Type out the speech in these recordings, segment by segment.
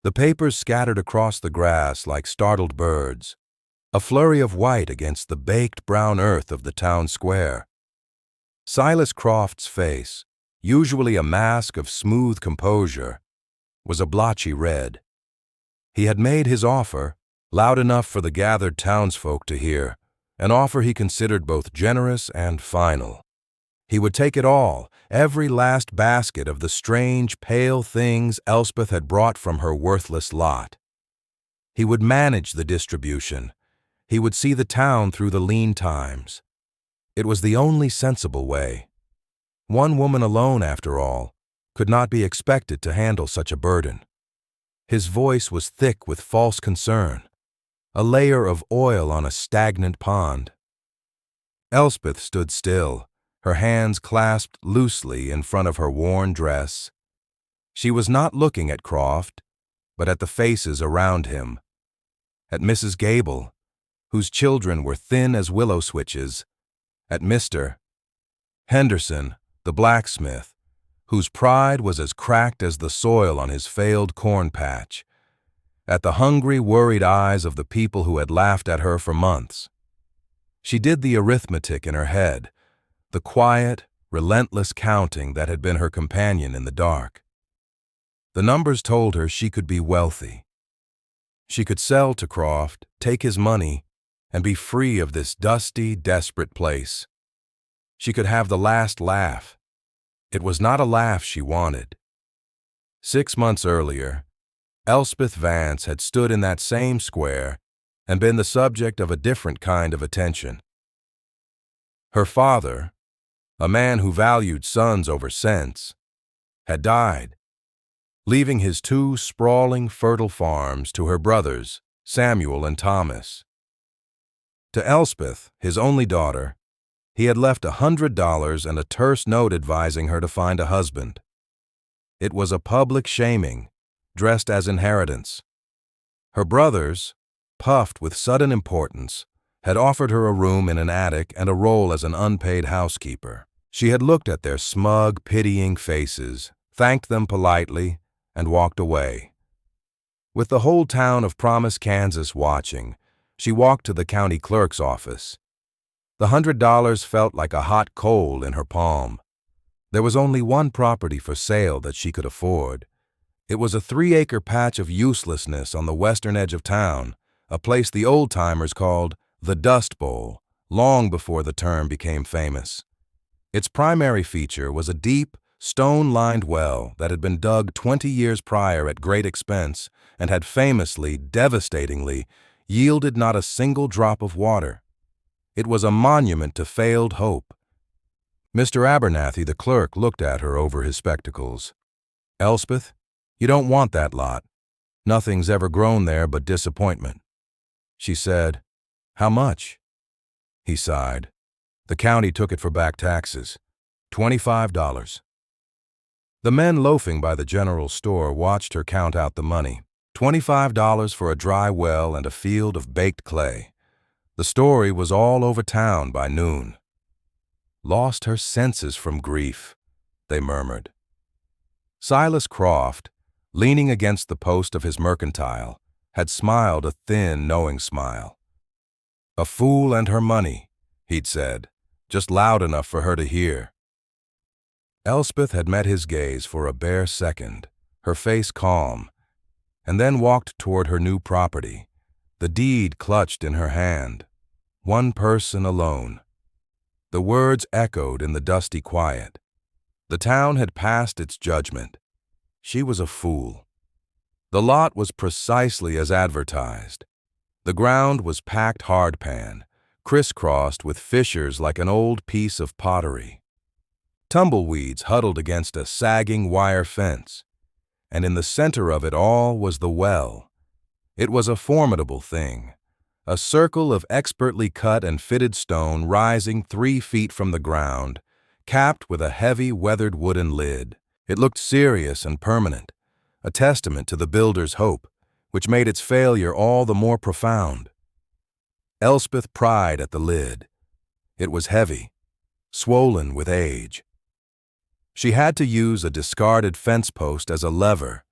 The papers scattered across the grass like startled birds, a flurry of white against the baked brown earth of the town square. Silas Croft's face, usually a mask of smooth composure, was a blotchy red. He had made his offer, loud enough for the gathered townsfolk to hear, an offer he considered both generous and final. He would take it all, every last basket of the strange, pale things Elspeth had brought from her worthless lot. He would manage the distribution. He would see the town through the lean times. It was the only sensible way. One woman alone, after all, could not be expected to handle such a burden. His voice was thick with false concern, a layer of oil on a stagnant pond. Elspeth stood still, her hands clasped loosely in front of her worn dress. She was not looking at Croft, but at the faces around him, at Mrs. Gable, whose children were thin as willow switches, at Mr. Henderson, the blacksmith, whose pride was as cracked as the soil on his failed corn patch, at the hungry, worried eyes of the people who had laughed at her for months. She did the arithmetic in her head, the quiet, relentless counting that had been her companion in the dark. The numbers told her she could be wealthy. She could sell to Croft, take his money, and be free of this dusty, desperate place. She could have the last laugh. It was not a laugh she wanted. 6 months earlier, Elspeth Vance had stood in that same square and been the subject of a different kind of attention. Her father, a man who valued sons over cents, had died, leaving his 2 sprawling, fertile farms to her brothers, Samuel and Thomas. To Elspeth, his only daughter, he had left $100 and a terse note advising her to find a husband. It was a public shaming, dressed as inheritance. Her brothers, puffed with sudden importance, had offered her a room in an attic and a role as an unpaid housekeeper. She had looked at their smug, pitying faces, thanked them politely, and walked away. With the whole town of Promise, Kansas watching, she walked to the county clerk's office. The $100 felt like a hot coal in her palm. There was only one property for sale that she could afford. It was a 3-acre patch of uselessness on the western edge of town, a place the old-timers called the Dust Bowl, long before the term became famous. Its primary feature was a deep, stone-lined well that had been dug 20 years prior at great expense and had famously, devastatingly, yielded not a single drop of water. It was a monument to failed hope. Mr. Abernathy, the clerk, looked at her over his spectacles. "Elspeth, you don't want that lot. Nothing's ever grown there but disappointment." She said, "How much?" He sighed. "The county took it for back taxes. $25. The men loafing by the general store watched her count out the money. $25 for a dry well and a field of baked clay. The story was all over town by noon. "Lost her senses from grief," they murmured. Silas Croft, leaning against the post of his mercantile, had smiled a thin, knowing smile. "A fool and her money," he'd said, just loud enough for her to hear. Elspeth had met his gaze for a bare second, her face calm, and then walked toward her new property, the deed clutched in her hand. One person alone. The words echoed in the dusty quiet. The town had passed its judgment. She was a fool. The lot was precisely as advertised. The ground was packed hardpan, crisscrossed with fissures like an old piece of pottery. Tumbleweeds huddled against a sagging wire fence, and in the center of it all was the well. It was a formidable thing, a circle of expertly cut and fitted stone rising 3 feet from the ground, capped with a heavy, weathered wooden lid. It looked serious and permanent, a testament to the builder's hope, which made its failure all the more profound. Elspeth pried at the lid. It was heavy, swollen with age. She had to use a discarded fence post as a lever,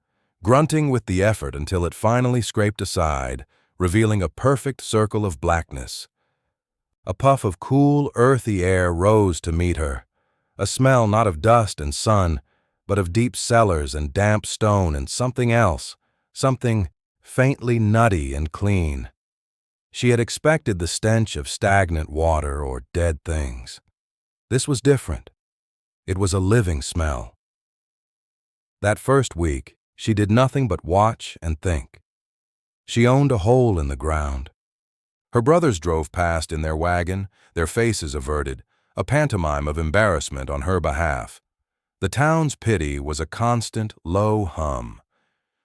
grunting with the effort until it finally scraped aside, revealing a perfect circle of blackness. A puff of cool, earthy air rose to meet her, a smell not of dust and sun, but of deep cellars and damp stone and something else, something faintly nutty and clean. She had expected the stench of stagnant water or dead things. This was different. It was a living smell. That first week, she did nothing but watch and think. She owned a hole in the ground. Her brothers drove past in their wagon, their faces averted, a pantomime of embarrassment on her behalf. The town's pity was a constant, low hum.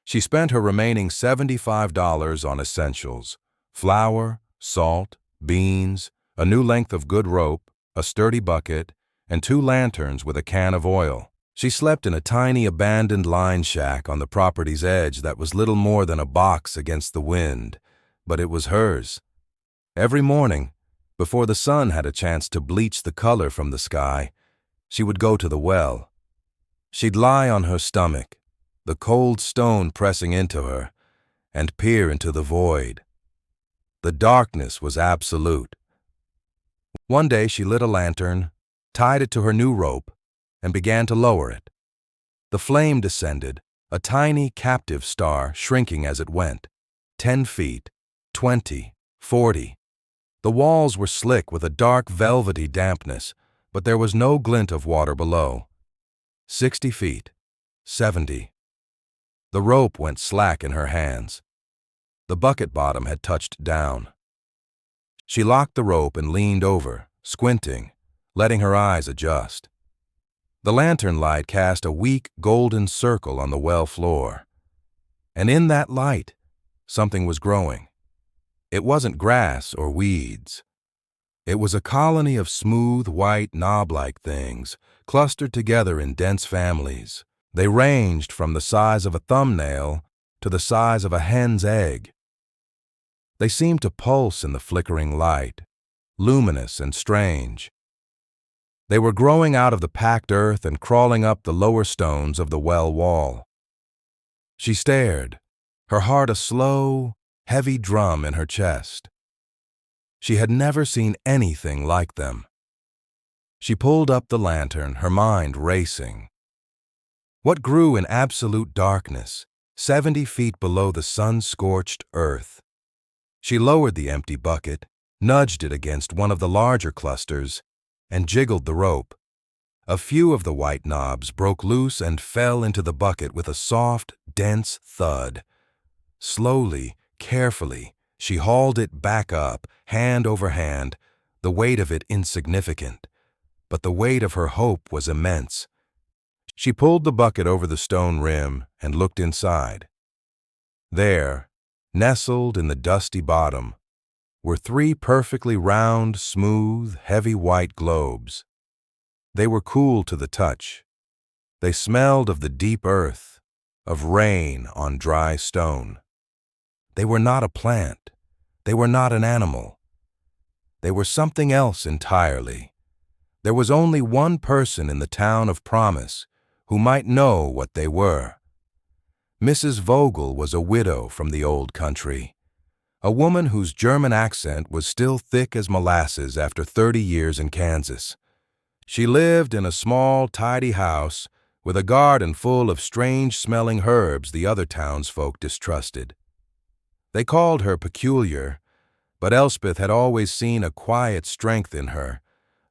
She spent her remaining $75 on essentials: flour, salt, beans, a new length of good rope, a sturdy bucket, and 2 lanterns with a can of oil. She slept in a tiny abandoned line shack on the property's edge that was little more than a box against the wind, but it was hers. Every morning, before the sun had a chance to bleach the color from the sky, she would go to the well. She'd lie on her stomach, the cold stone pressing into her, and peer into the void. The darkness was absolute. One day she lit a lantern, tied it to her new rope, and began to lower it. The flame descended, a tiny captive star shrinking as it went. 10 feet, 20, 40. The walls were slick with a dark velvety dampness, but there was no glint of water below. 60 feet, 70. The rope went slack in her hands. The bucket bottom had touched down. She locked the rope and leaned over, squinting, letting her eyes adjust. The lantern light cast a weak golden circle on the well floor. And in that light, something was growing. It wasn't grass or weeds. It was a colony of smooth, white, knob-like things, clustered together in dense families. They ranged from the size of a thumbnail to the size of a hen's egg. They seemed to pulse in the flickering light, luminous and strange. They were growing out of the packed earth and crawling up the lower stones of the well wall. She stared, her heart a slow, heavy drum in her chest. She had never seen anything like them. She pulled up the lantern, her mind racing. What grew in absolute darkness, 70 feet below the sun-scorched earth? She lowered the empty bucket, nudged it against one of the larger clusters, and jiggled the rope. A few of the white knobs broke loose and fell into the bucket with a soft, dense thud. Slowly, carefully, she hauled it back up, hand over hand, the weight of it insignificant. But the weight of her hope was immense. She pulled the bucket over the stone rim and looked inside. There, nestled in the dusty bottom, were 3 perfectly round, smooth, heavy white globes. They were cool to the touch. They smelled of the deep earth, of rain on dry stone. They were not a plant. They were not an animal. They were something else entirely. There was only one person in the town of Promise who might know what they were. Mrs. Vogel was a widow from the old country, a woman whose German accent was still thick as molasses after 30 years in Kansas. She lived in a small, tidy house with a garden full of strange-smelling herbs the other townsfolk distrusted. They called her peculiar, but Elspeth had always seen a quiet strength in her,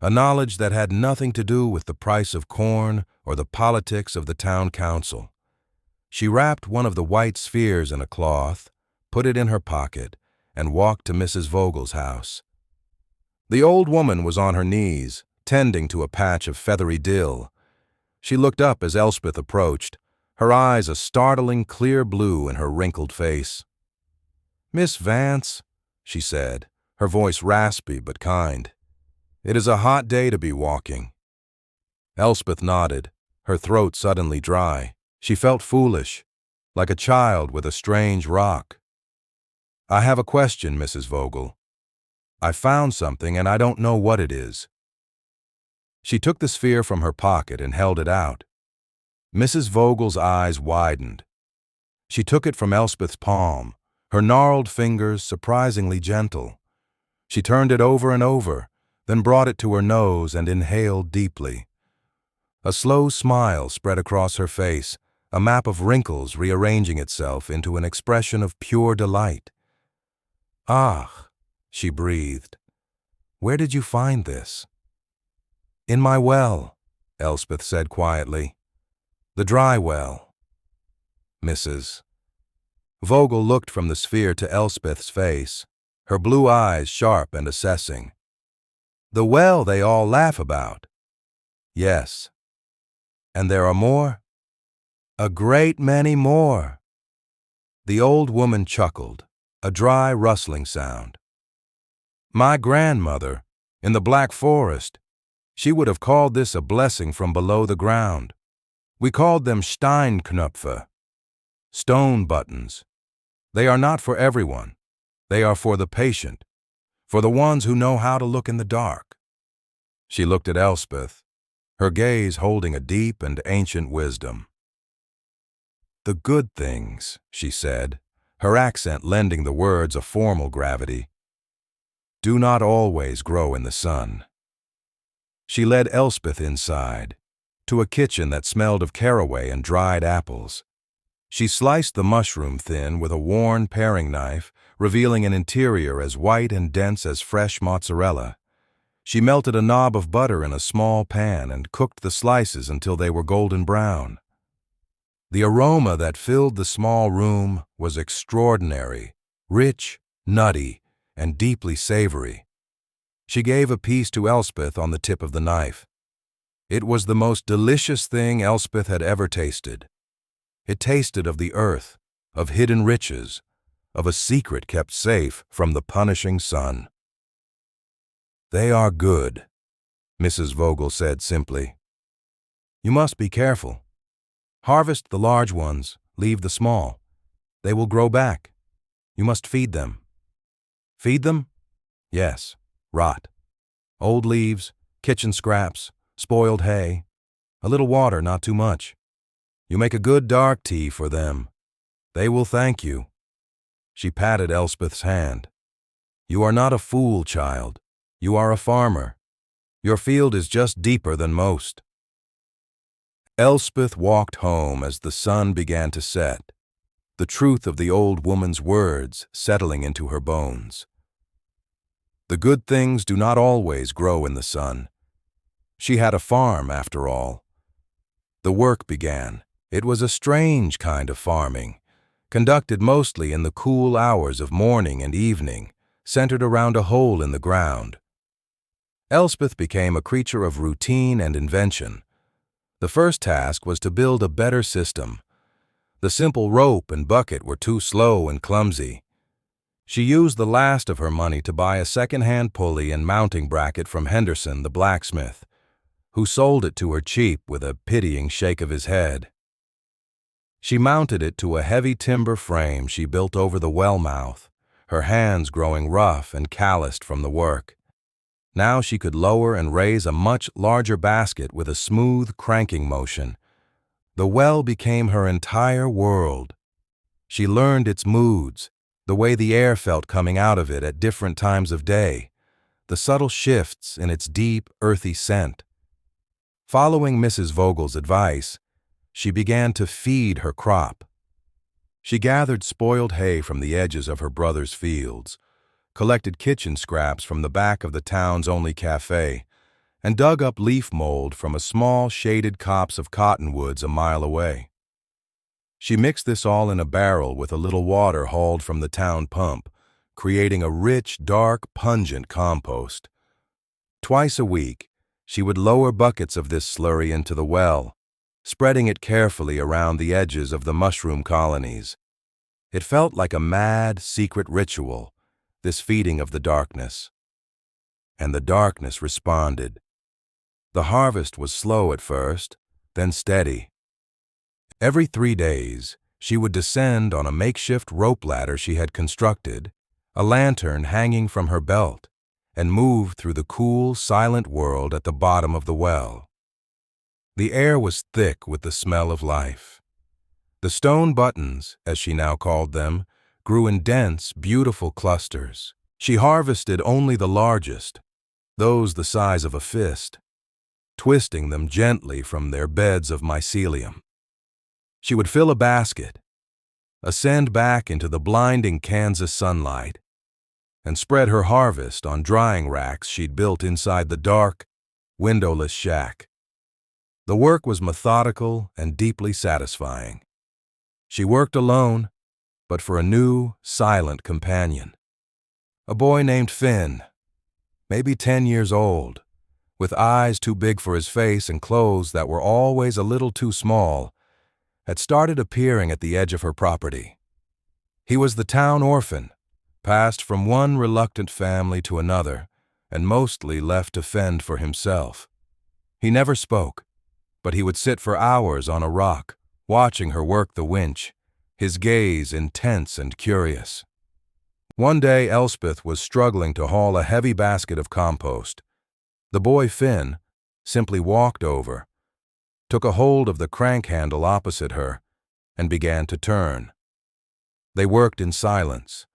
a knowledge that had nothing to do with the price of corn or the politics of the town council. She wrapped one of the white spheres in a cloth, put it in her pocket, and walked to Mrs. Vogel's house. The old woman was on her knees, tending to a patch of feathery dill. She looked up as Elspeth approached, her eyes a startling clear blue in her wrinkled face. "Miss Vance," she said, her voice raspy but kind, "it is a hot day to be walking." Elspeth nodded, her throat suddenly dry. She felt foolish, like a child with a strange rock. "I have a question, Mrs. Vogel. I found something and I don't know what it is." She took the sphere from her pocket and held it out. Mrs. Vogel's eyes widened. She took it from Elspeth's palm, her gnarled fingers surprisingly gentle. She turned it over and over, then brought it to her nose and inhaled deeply. A slow smile spread across her face, a map of wrinkles rearranging itself into an expression of pure delight. "Ah," she breathed. "Where did you find this?" "In my well," Elspeth said quietly. "The dry well." "Mrs." Vogel looked from the sphere to Elspeth's face, her blue eyes sharp and assessing. "The well they all laugh about." "Yes." "And there are more?" "A great many more." The old woman chuckled, a dry rustling sound. "My grandmother, in the Black Forest, she would have called this a blessing from below the ground. We called them Steinknöpfe, stone buttons. They are not for everyone. They are for the patient, for the ones who know how to look in the dark." She looked at Elspeth, her gaze holding a deep and ancient wisdom. "The good things," she said, her accent lending the words a formal gravity, "do not always grow in the sun." She led Elspeth inside, to a kitchen that smelled of caraway and dried apples. She sliced the mushroom thin with a worn paring knife, revealing an interior as white and dense as fresh mozzarella. She melted a knob of butter in a small pan and cooked the slices until they were golden brown. The aroma that filled the small room was extraordinary, rich, nutty, and deeply savory. She gave a piece to Elspeth on the tip of the knife. It was the most delicious thing Elspeth had ever tasted. It tasted of the earth, of hidden riches, of a secret kept safe from the punishing sun. "They are good," Mrs. Vogel said simply. "You must be careful. Harvest the large ones, leave the small. They will grow back. You must feed them." "Feed them?" "Yes, rot. Old leaves, kitchen scraps, spoiled hay. A little water, not too much. You make a good dark tea for them. They will thank you." She patted Elspeth's hand. "You are not a fool, child. You are a farmer. Your field is just deeper than most." Elspeth walked home as the sun began to set, the truth of the old woman's words settling into her bones. The good things do not always grow in the sun. She had a farm, after all. The work began. It was a strange kind of farming, conducted mostly in the cool hours of morning and evening, centered around a hole in the ground. Elspeth became a creature of routine and invention. The first task was to build a better system. The simple rope and bucket were too slow and clumsy. She used the last of her money to buy a second-hand pulley and mounting bracket from Henderson, the blacksmith, who sold it to her cheap with a pitying shake of his head. She mounted it to a heavy timber frame she built over the well mouth, her hands growing rough and calloused from the work. Now she could lower and raise a much larger basket with a smooth cranking motion. The well became her entire world. She learned its moods, the way the air felt coming out of it at different times of day, the subtle shifts in its deep, earthy scent. Following Mrs. Vogel's advice, she began to feed her crop. She gathered spoiled hay from the edges of her brother's fields, collected kitchen scraps from the back of the town's only cafe, and dug up leaf mold from a small shaded copse of cottonwoods a mile away. She mixed this all in a barrel with a little water hauled from the town pump, creating a rich, dark, pungent compost. Twice a week, she would lower buckets of this slurry into the well, spreading it carefully around the edges of the mushroom colonies. It felt like a mad, secret ritual, this feeding of the darkness. And the darkness responded. The harvest was slow at first, then steady. Every 3 days, she would descend on a makeshift rope ladder she had constructed, a lantern hanging from her belt, and move through the cool, silent world at the bottom of the well. The air was thick with the smell of life. The stone buttons, as she now called them, grew in dense, beautiful clusters. She harvested only the largest, those the size of a fist, twisting them gently from their beds of mycelium. She would fill a basket, ascend back into the blinding Kansas sunlight, and spread her harvest on drying racks she'd built inside the dark, windowless shack. The work was methodical and deeply satisfying. She worked alone, but for a new, silent companion. A boy named Finn, maybe 10 years old, with eyes too big for his face and clothes that were always a little too small, had started appearing at the edge of her property. He was the town orphan, passed from one reluctant family to another, and mostly left to fend for himself. He never spoke, but he would sit for hours on a rock, watching her work the winch, his gaze intense and curious. One day Elspeth was struggling to haul a heavy basket of compost. The boy Finn simply walked over, took a hold of the crank handle opposite her, and began to turn. They worked in silence,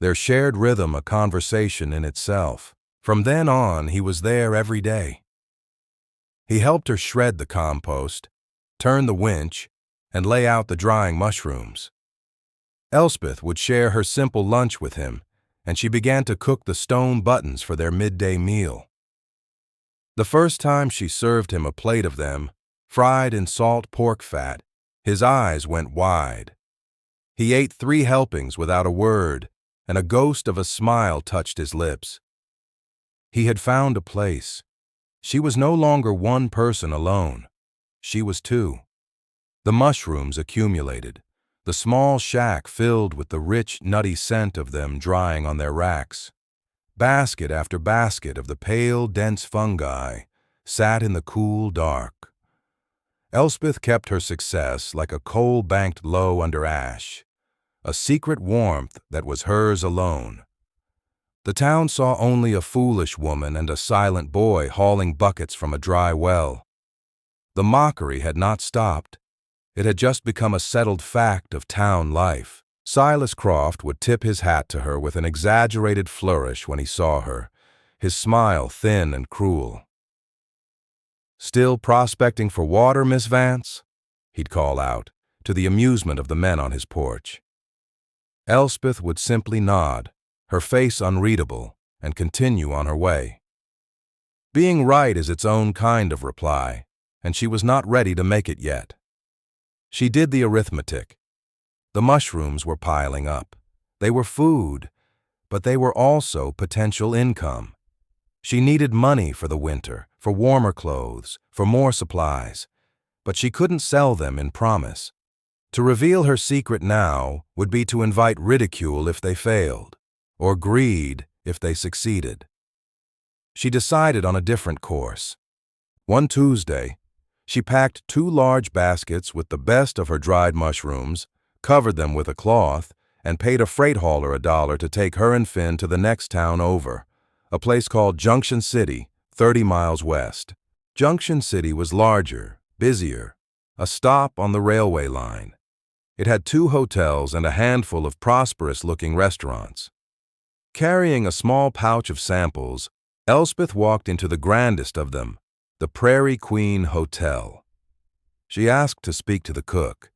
their shared rhythm a conversation in itself. From then on, he was there every day. He helped her shred the compost, turn the winch, and lay out the drying mushrooms. Elspeth would share her simple lunch with him, and she began to cook the stone buttons for their midday meal. The first time she served him a plate of them, fried in salt pork fat, his eyes went wide. He ate 3 helpings without a word, and a ghost of a smile touched his lips. He had found a place. She was no longer one person alone. She was 2. The mushrooms accumulated, the small shack filled with the rich, nutty scent of them drying on their racks. Basket after basket of the pale, dense fungi sat in the cool dark. Elspeth kept her success like a coal banked low under ash, a secret warmth that was hers alone. The town saw only a foolish woman and a silent boy hauling buckets from a dry well. The mockery had not stopped. It had just become a settled fact of town life. Silas Croft would tip his hat to her with an exaggerated flourish when he saw her, his smile thin and cruel. "Still prospecting for water, Miss Vance?" he'd call out, to the amusement of the men on his porch. Elspeth would simply nod, her face unreadable, and continue on her way. Being right is its own kind of reply, and she was not ready to make it yet. She did the arithmetic. The mushrooms were piling up. They were food, but they were also potential income. She needed money for the winter, for warmer clothes, for more supplies, but she couldn't sell them in promise. To reveal her secret now would be to invite ridicule if they failed, or greed if they succeeded. She decided on a different course. One Tuesday, she packed 2 large baskets with the best of her dried mushrooms, covered them with a cloth, and paid a freight hauler $1 to take her and Finn to the next town over, a place called Junction City, 30 miles west. Junction City was larger, busier, a stop on the railway line. It had 2 hotels and a handful of prosperous-looking restaurants. Carrying a small pouch of samples, Elspeth walked into the grandest of them, the Prairie Queen Hotel. She asked to speak to the cook.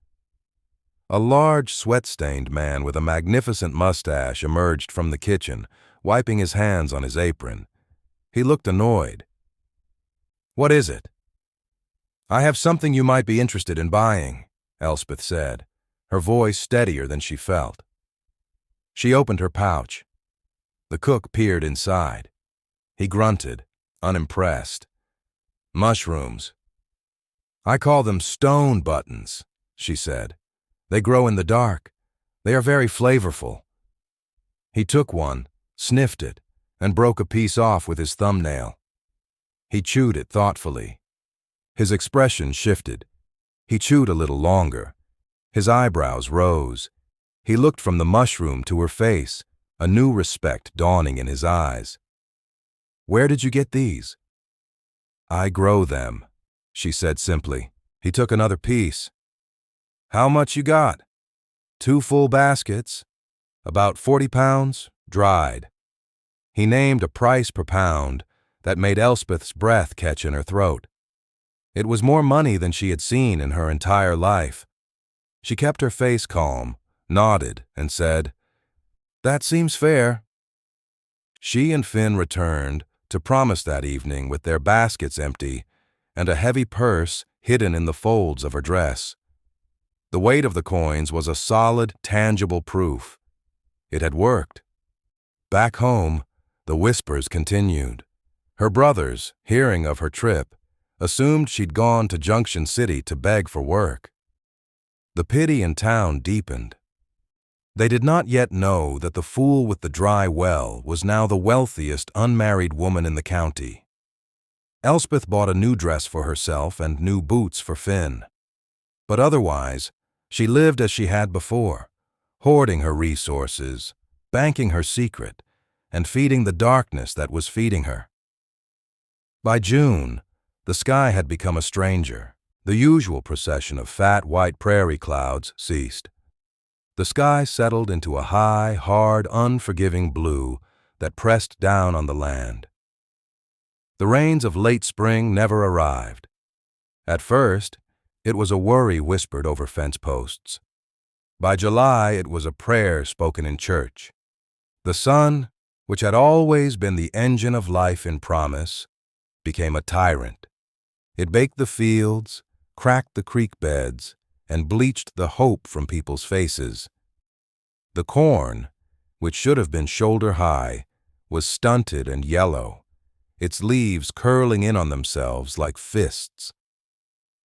A large, sweat-stained man with a magnificent mustache emerged from the kitchen, wiping his hands on his apron. He looked annoyed. "What is it?" "I have something you might be interested in buying," Elspeth said, her voice steadier than she felt. She opened her pouch. The cook peered inside. He grunted, unimpressed. "Mushrooms." "I call them stone buttons," she said. "They grow in the dark. They are very flavorful." He took one, sniffed it, and broke a piece off with his thumbnail. He chewed it thoughtfully. His expression shifted. He chewed a little longer. His eyebrows rose. He looked from the mushroom to her face, a new respect dawning in his eyes. "Where did you get these?" "I grow them," she said simply. He took another piece. How much you got? 2 full baskets, about 40 pounds, dried. He named a price per pound that made Elspeth's breath catch in her throat. It was more money than she had seen in her entire life. She kept her face calm, nodded, and said, "That seems fair." She and Finn returned to promise that evening with their baskets empty and a heavy purse hidden in the folds of her dress. The weight of the coins was a solid, tangible proof. It had worked. Back home, the whispers continued. Her brothers, hearing of her trip, assumed she'd gone to Junction City to beg for work. The pity in town deepened. They did not yet know that the fool with the dry well was now the wealthiest unmarried woman in the county. Elspeth bought a new dress for herself and new boots for Finn. But otherwise, she lived as she had before, hoarding her resources, banking her secret, and feeding the darkness that was feeding her. By June, the sky had become a stranger. The usual procession of fat white prairie clouds ceased. The sky settled into a high, hard, unforgiving blue that pressed down on the land. The rains of late spring never arrived. At first, it was a worry whispered over fence posts. By July, it was a prayer spoken in church. The sun, which had always been the engine of life in promise, became a tyrant. It baked the fields, cracked the creek beds, and bleached the hope from people's faces. The corn, which should have been shoulder high, was stunted and yellow, its leaves curling in on themselves like fists.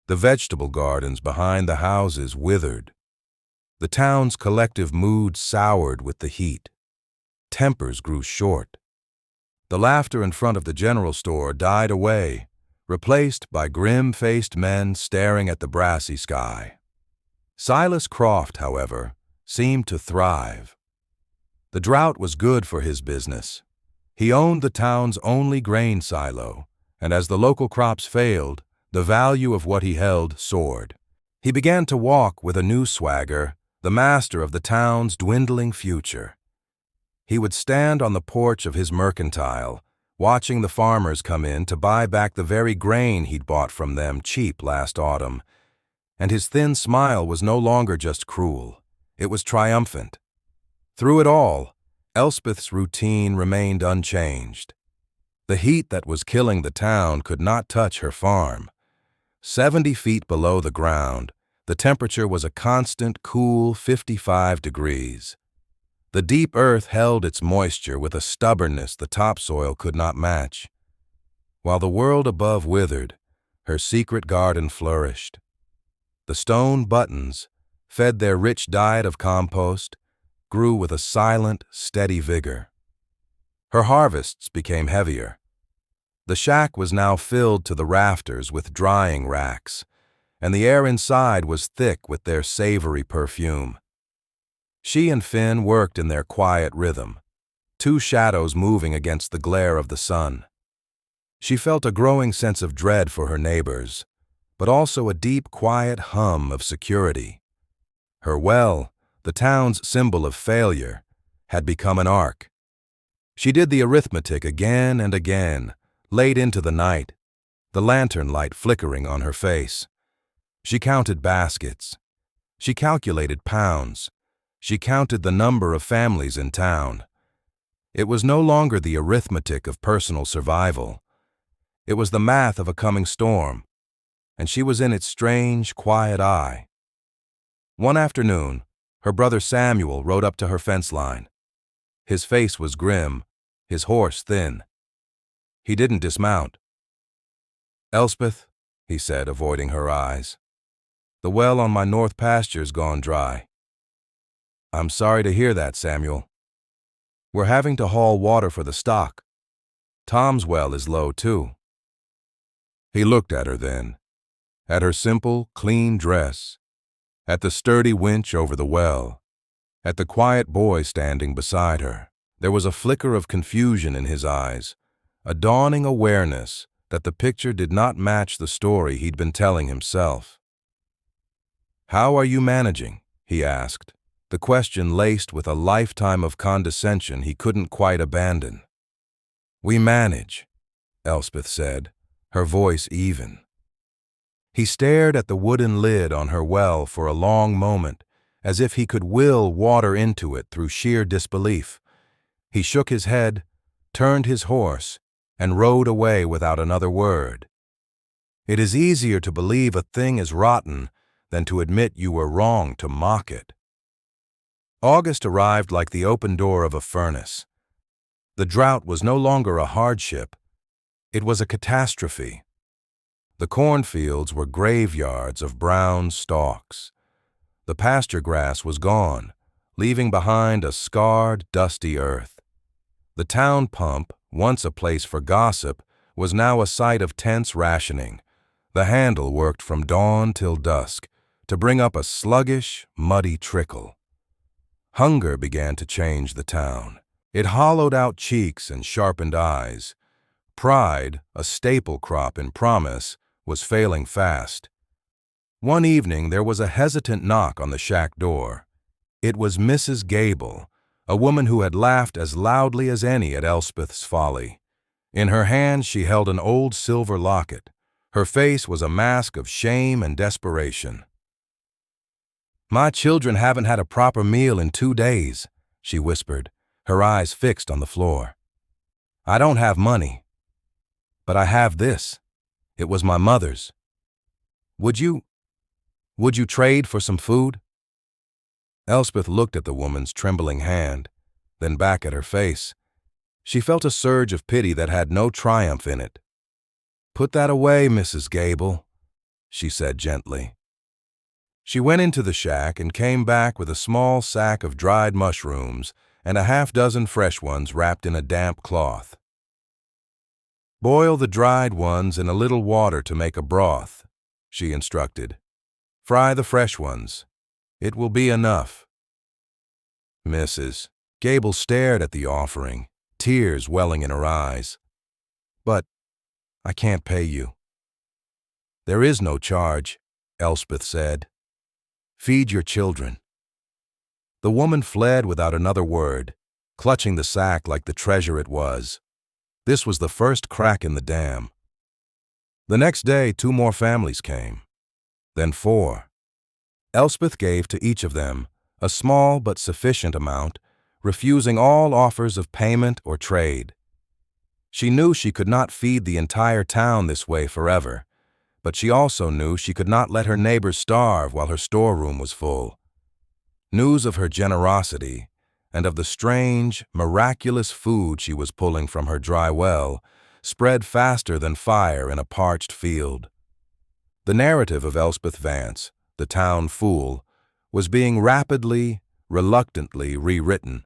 The vegetable gardens behind the houses withered. The town's collective mood soured with the heat. Tempers grew short. The laughter in front of the general store died away, replaced by grim-faced men staring at the brassy sky. Silas Croft, however, seemed to thrive. The drought was good for his business. He owned the town's only grain silo, and as the local crops failed, the value of what he held soared. He began to walk with a new swagger, the master of the town's dwindling future. He would stand on the porch of his mercantile, watching the farmers come in to buy back the very grain he'd bought from them cheap last autumn, and his thin smile was no longer just cruel. It was triumphant. Through it all, Elspeth's routine remained unchanged. The heat that was killing the town could not touch her farm. 70 feet below the ground, the temperature was a constant, cool 55 degrees. The deep earth held its moisture with a stubbornness the topsoil could not match. While the world above withered, her secret garden flourished. The stone buttons, fed their rich diet of compost, grew with a silent, steady vigor. Her harvests became heavier. The shack was now filled to the rafters with drying racks, and the air inside was thick with their savory perfume. She and Finn worked in their quiet rhythm, two shadows moving against the glare of the sun. She felt a growing sense of dread for her neighbors, but also a deep, quiet hum of security. Her well, the town's symbol of failure, had become an ark. She did the arithmetic again and again, late into the night, the lantern light flickering on her face. She counted baskets. She calculated pounds. She counted the number of families in town. It was no longer the arithmetic of personal survival. It was the math of a coming storm, and she was in its strange, quiet eye. One afternoon, her brother Samuel rode up to her fence line. His face was grim, his horse thin. He didn't dismount. "Elspeth," he said, avoiding her eyes, "the well on my north pasture's gone dry." "I'm sorry to hear that, Samuel. We're having to haul water for the stock. Tom's well is low, too." He looked at her then, at her simple, clean dress, at the sturdy winch over the well, at the quiet boy standing beside her. There was a flicker of confusion in his eyes, a dawning awareness that the picture did not match the story he'd been telling himself. "How are you managing?" he asked, the question laced with a lifetime of condescension he couldn't quite abandon. "We manage," Elspeth said, her voice even. He stared at the wooden lid on her well for a long moment, as if he could will water into it through sheer disbelief. He shook his head, turned his horse, and rode away without another word. It is easier to believe a thing is rotten than to admit you were wrong to mock it. August arrived like the open door of a furnace. The drought was no longer a hardship. It was a catastrophe. The cornfields were graveyards of brown stalks. The pasture grass was gone, leaving behind a scarred, dusty earth. The town pump, once a place for gossip, was now a site of tense rationing. The handle worked from dawn till dusk to bring up a sluggish, muddy trickle. Hunger began to change the town. It hollowed out cheeks and sharpened eyes. Pride, a staple crop in promise, was failing fast. One evening there was a hesitant knock on the shack door. It was Mrs. Gable, a woman who had laughed as loudly as any at Elspeth's folly. In her hand she held an old silver locket. Her face was a mask of shame and desperation. "My children haven't had a proper meal in 2 days," she whispered, her eyes fixed on the floor. "I don't have money, but I have this. It was my mother's. Would you trade for some food?" Elspeth looked at the woman's trembling hand, then back at her face. She felt a surge of pity that had no triumph in it. "Put that away, Mrs. Gable," she said gently. She went into the shack and came back with a small sack of dried mushrooms and a half-dozen fresh ones wrapped in a damp cloth. "Boil the dried ones in a little water to make a broth," she instructed. "Fry the fresh ones. It will be enough." Mrs. Gable stared at the offering, tears welling in her eyes. "But I can't pay you." "There is no charge," Elspeth said. "Feed your children." The woman fled without another word, clutching the sack like the treasure it was. This was the first crack in the dam. The next day 2 more families came, then 4. Elspeth gave to each of them a small but sufficient amount, refusing all offers of payment or trade. She knew she could not feed the entire town this way forever, but she also knew she could not let her neighbors starve while her storeroom was full. News of her generosity and of the strange, miraculous food she was pulling from her dry well spread faster than fire in a parched field. The narrative of Elspeth Vance, the town fool, was being rapidly, reluctantly rewritten.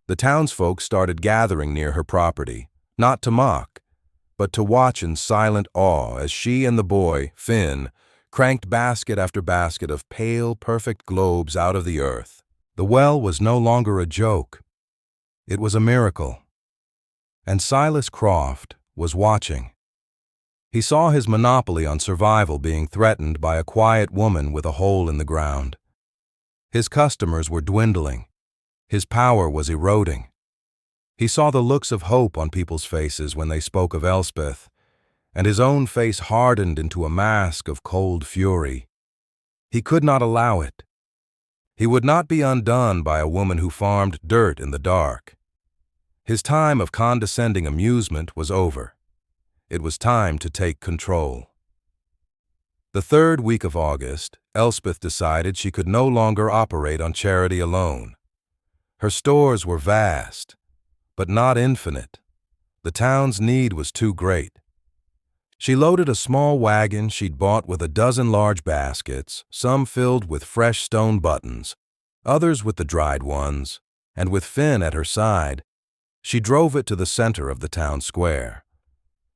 The townsfolk started gathering near her property, not to mock, but to watch in silent awe as she and the boy, Finn, cranked basket after basket of pale, perfect globes out of the earth. The well was no longer a joke. It was a miracle. And Silas Croft was watching. He saw his monopoly on survival being threatened by a quiet woman with a hole in the ground. His customers were dwindling. His power was eroding. He saw the looks of hope on people's faces when they spoke of Elspeth, and his own face hardened into a mask of cold fury. He could not allow it. He would not be undone by a woman who farmed dirt in the dark. His time of condescending amusement was over. It was time to take control. The 3rd week of August, Elspeth decided she could no longer operate on charity alone. Her stores were vast, but not infinite. The town's need was too great. She loaded a small wagon she'd bought with a dozen large baskets, some filled with fresh stone buttons, others with the dried ones, and with Finn at her side, she drove it to the center of the town square.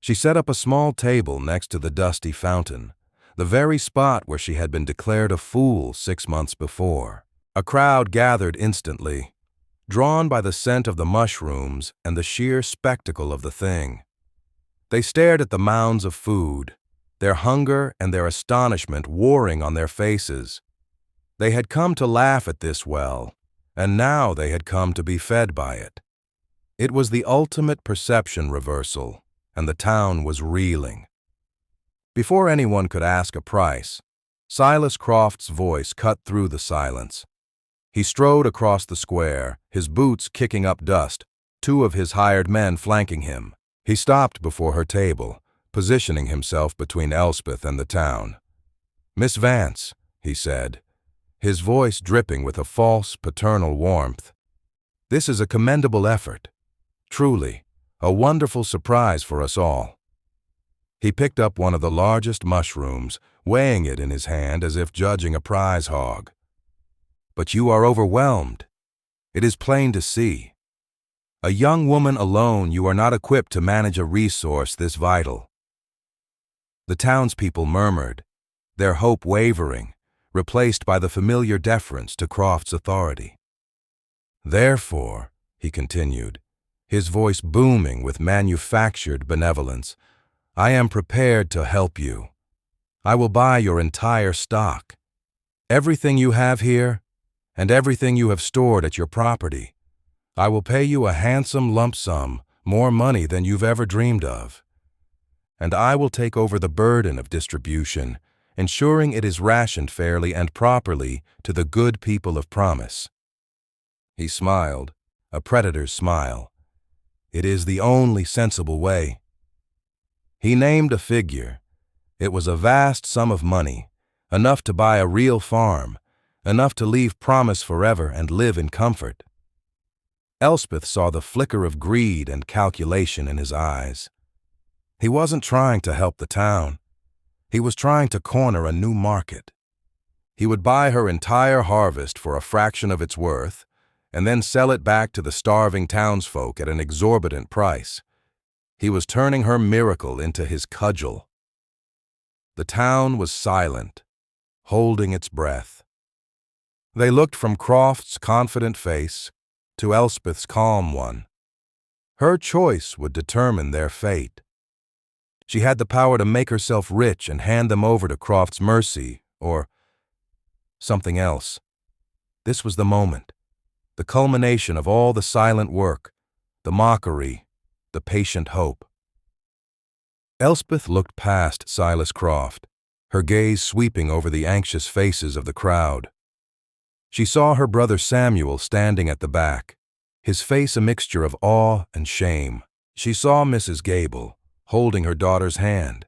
She set up a small table next to the dusty fountain, the very spot where she had been declared a fool 6 months before. A crowd gathered instantly, drawn by the scent of the mushrooms and the sheer spectacle of the thing. They stared at the mounds of food, their hunger and their astonishment warring on their faces. They had come to laugh at this well, and now they had come to be fed by it. It was the ultimate perception reversal, and the town was reeling. Before anyone could ask a price, Silas Croft's voice cut through the silence. He strode across the square, his boots kicking up dust, two of his hired men flanking him. He stopped before her table, positioning himself between Elspeth and the town. "Miss Vance," he said, his voice dripping with a false paternal warmth, "this is a commendable effort. Truly, a wonderful surprise for us all." He picked up one of the largest mushrooms, weighing it in his hand as if judging a prize hog. "But you are overwhelmed. It is plain to see. A young woman alone, you are not equipped to manage a resource this vital." The townspeople murmured, their hope wavering, replaced by the familiar deference to Croft's authority. "Therefore," he continued, his voice booming with manufactured benevolence, "I am prepared to help you. I will buy your entire stock, everything you have here, and everything you have stored at your property. I will pay you a handsome lump sum, more money than you've ever dreamed of. And I will take over the burden of distribution, ensuring it is rationed fairly and properly to the good people of promise." He smiled, a predator's smile. "It is the only sensible way." He named a figure. It was a vast sum of money, enough to buy a real farm, enough to leave promise forever and live in comfort. Elspeth saw the flicker of greed and calculation in his eyes. He wasn't trying to help the town. He was trying to corner a new market. He would buy her entire harvest for a fraction of its worth, and then sell it back to the starving townsfolk at an exorbitant price. He was turning her miracle into his cudgel. The town was silent, holding its breath. They looked from Croft's confident face to Elspeth's calm one. Her choice would determine their fate. She had the power to make herself rich and hand them over to Croft's mercy, or something else. This was the moment, the culmination of all the silent work, the mockery, the patient hope. Elspeth looked past Silas Croft, her gaze sweeping over the anxious faces of the crowd. She saw her brother Samuel standing at the back, his face a mixture of awe and shame. She saw Mrs. Gable, holding her daughter's hand.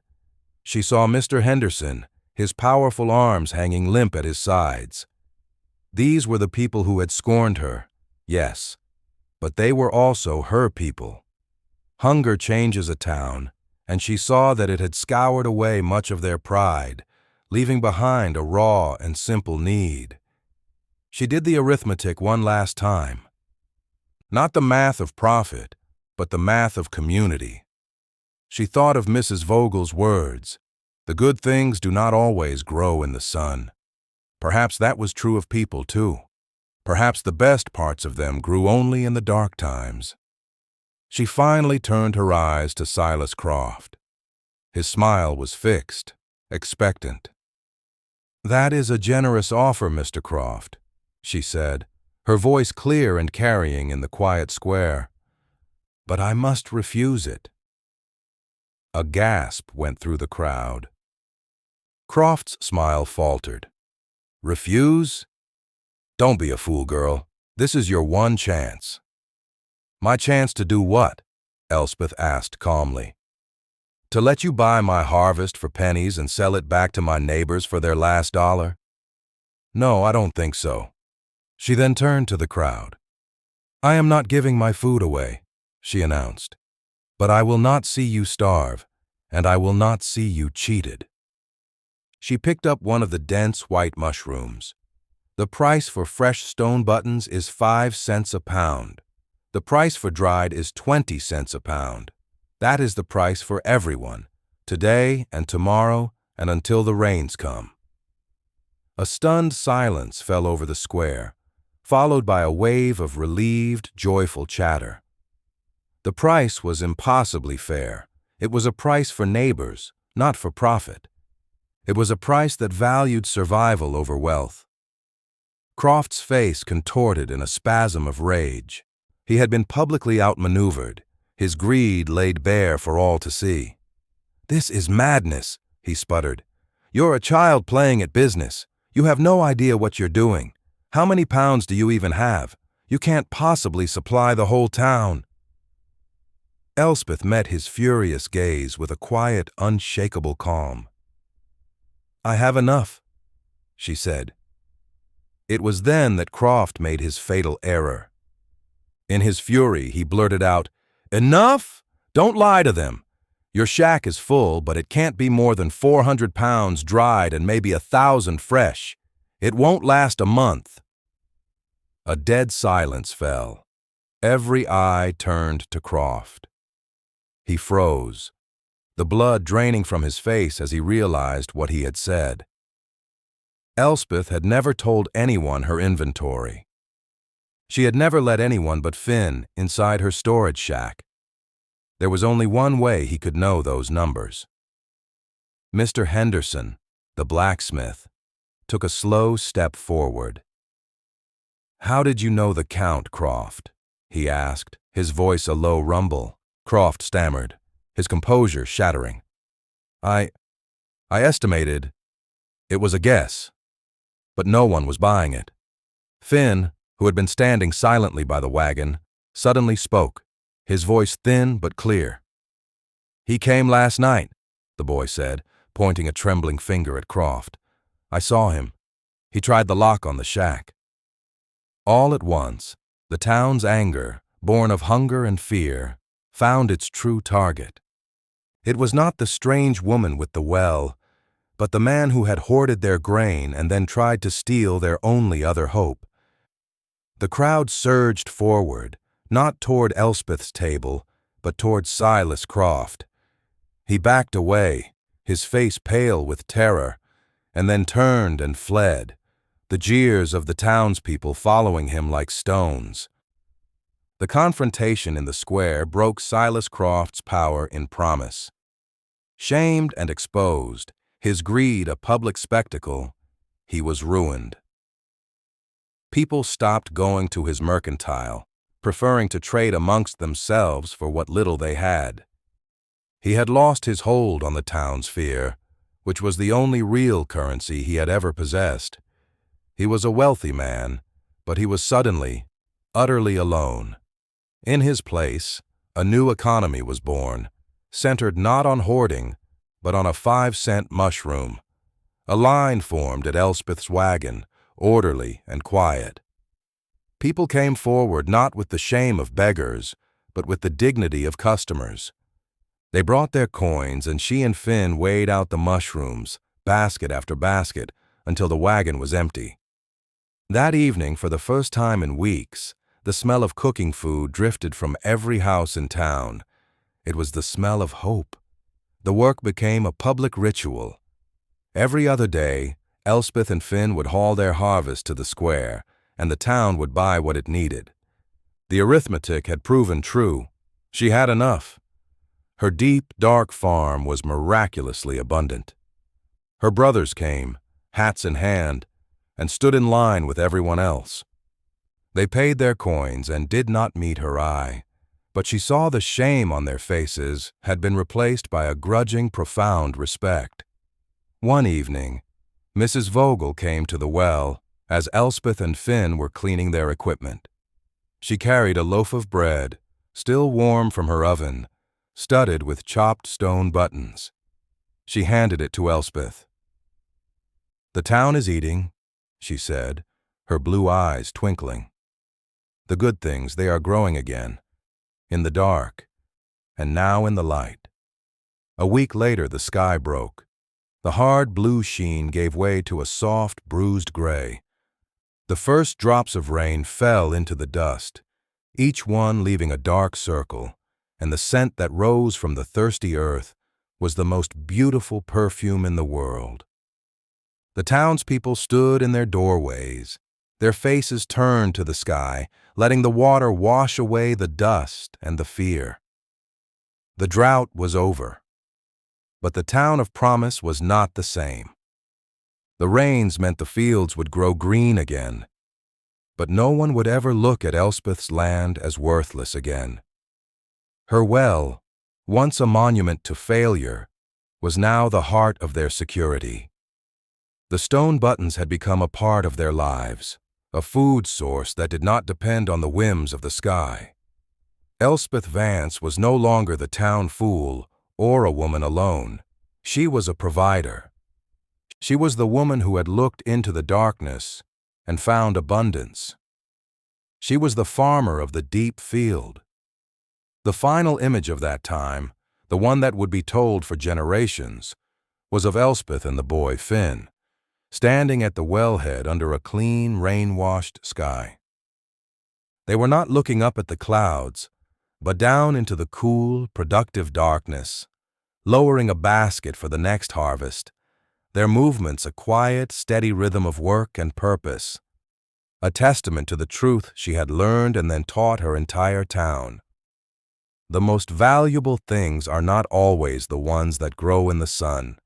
She saw Mr. Henderson, his powerful arms hanging limp at his sides. These were the people who had scorned her, yes, but they were also her people. Hunger changes a town, and she saw that it had scoured away much of their pride, leaving behind a raw and simple need. She did the arithmetic one last time. Not the math of profit, but the math of community. She thought of Mrs. Vogel's words, "The good things do not always grow in the sun." Perhaps that was true of people, too. Perhaps the best parts of them grew only in the dark times. She finally turned her eyes to Silas Croft. His smile was fixed, expectant. "That is a generous offer, Mr. Croft," she said, her voice clear and carrying in the quiet square. "But I must refuse it." A gasp went through the crowd. Croft's smile faltered. "Refuse? Don't be a fool, girl. This is your one chance." "My chance to do what?" Elspeth asked calmly. "To let you buy my harvest for pennies and sell it back to my neighbors for their last dollar? No, I don't think so." She then turned to the crowd. "I am not giving my food away," she announced. "But I will not see you starve, and I will not see you cheated." She picked up one of the dense white mushrooms. "The price for fresh stone buttons is 5 cents a pound. The price for dried is 20 cents a pound. That is the price for everyone, today and tomorrow and until the rains come." A stunned silence fell over the square, followed by a wave of relieved, joyful chatter. The price was impossibly fair. It was a price for neighbors, not for profit. It was a price that valued survival over wealth. Croft's face contorted in a spasm of rage. He had been publicly outmaneuvered, his greed laid bare for all to see. "This is madness," he sputtered. "You're a child playing at business. You have no idea what you're doing. How many pounds do you even have? You can't possibly supply the whole town." Elspeth met his furious gaze with a quiet, unshakable calm. "I have enough," she said. It was then that Croft made his fatal error. In his fury, he blurted out, "Enough? Don't lie to them. Your shack is full, but it can't be more than 400 pounds dried and maybe 1,000 fresh. It won't last a month." A dead silence fell. Every eye turned to Croft. He froze, the blood draining from his face as he realized what he had said. Elspeth had never told anyone her inventory. She had never let anyone but Finn inside her storage shack. There was only one way he could know those numbers. Mr. Henderson, the blacksmith, took a slow step forward. "How did you know the count, Croft?" he asked, his voice a low rumble. Croft stammered, his composure shattering. I estimated. It was a guess, but no one was buying it." Finn, who had been standing silently by the wagon, suddenly spoke, his voice thin but clear. "He came last night," the boy said, pointing a trembling finger at Croft. "I saw him. He tried the lock on the shack." All at once, the town's anger, born of hunger and fear, found its true target. It was not the strange woman with the well, but the man who had hoarded their grain and then tried to steal their only other hope. The crowd surged forward, not toward Elspeth's table, but toward Silas Croft. He backed away, his face pale with terror, and then turned and fled, the jeers of the townspeople following him like stones. The confrontation in the square broke Silas Croft's power in promise. Shamed and exposed, his greed a public spectacle, he was ruined. People stopped going to his mercantile, preferring to trade amongst themselves for what little they had. He had lost his hold on the town's fear, which was the only real currency he had ever possessed. He was a wealthy man, but he was suddenly, utterly alone. In his place, a new economy was born, centered not on hoarding, but on a 5-cent mushroom. A line formed at Elspeth's wagon, orderly and quiet. People came forward not with the shame of beggars, but with the dignity of customers. They brought their coins, and she and Finn weighed out the mushrooms, basket after basket, until the wagon was empty. That evening, for the first time in weeks, the smell of cooking food drifted from every house in town. It was the smell of hope. The work became a public ritual. Every other day, Elspeth and Finn would haul their harvest to the square, and the town would buy what it needed. The arithmetic had proven true. She had enough. Her deep, dark farm was miraculously abundant. Her brothers came, hats in hand, and stood in line with everyone else. They paid their coins and did not meet her eye, but she saw the shame on their faces had been replaced by a grudging, profound respect. One evening, Mrs. Vogel came to the well as Elspeth and Finn were cleaning their equipment. She carried a loaf of bread, still warm from her oven, studded with chopped stone buttons. She handed it to Elspeth. "The town is eating," she said, her blue eyes twinkling. "The good things, they are growing again, in the dark, and now in the light." A week later, the sky broke. The hard blue sheen gave way to a soft, bruised gray. The first drops of rain fell into the dust, each one leaving a dark circle, and the scent that rose from the thirsty earth was the most beautiful perfume in the world. The townspeople stood in their doorways, their faces turned to the sky, letting the water wash away the dust and the fear. The drought was over, but the town of promise was not the same. The rains meant the fields would grow green again, but no one would ever look at Elspeth's land as worthless again. Her well, once a monument to failure, was now the heart of their security. The stone buttons had become a part of their lives, a food source that did not depend on the whims of the sky. Elspeth Vance was no longer the town fool or a woman alone. She was a provider. She was the woman who had looked into the darkness and found abundance. She was the farmer of the deep field. The final image of that time, the one that would be told for generations, was of Elspeth and the boy Finn, standing at the wellhead under a clean, rain-washed sky. They were not looking up at the clouds, but down into the cool, productive darkness, lowering a basket for the next harvest, their movements a quiet, steady rhythm of work and purpose, a testament to the truth she had learned and then taught her entire town. The most valuable things are not always the ones that grow in the sun.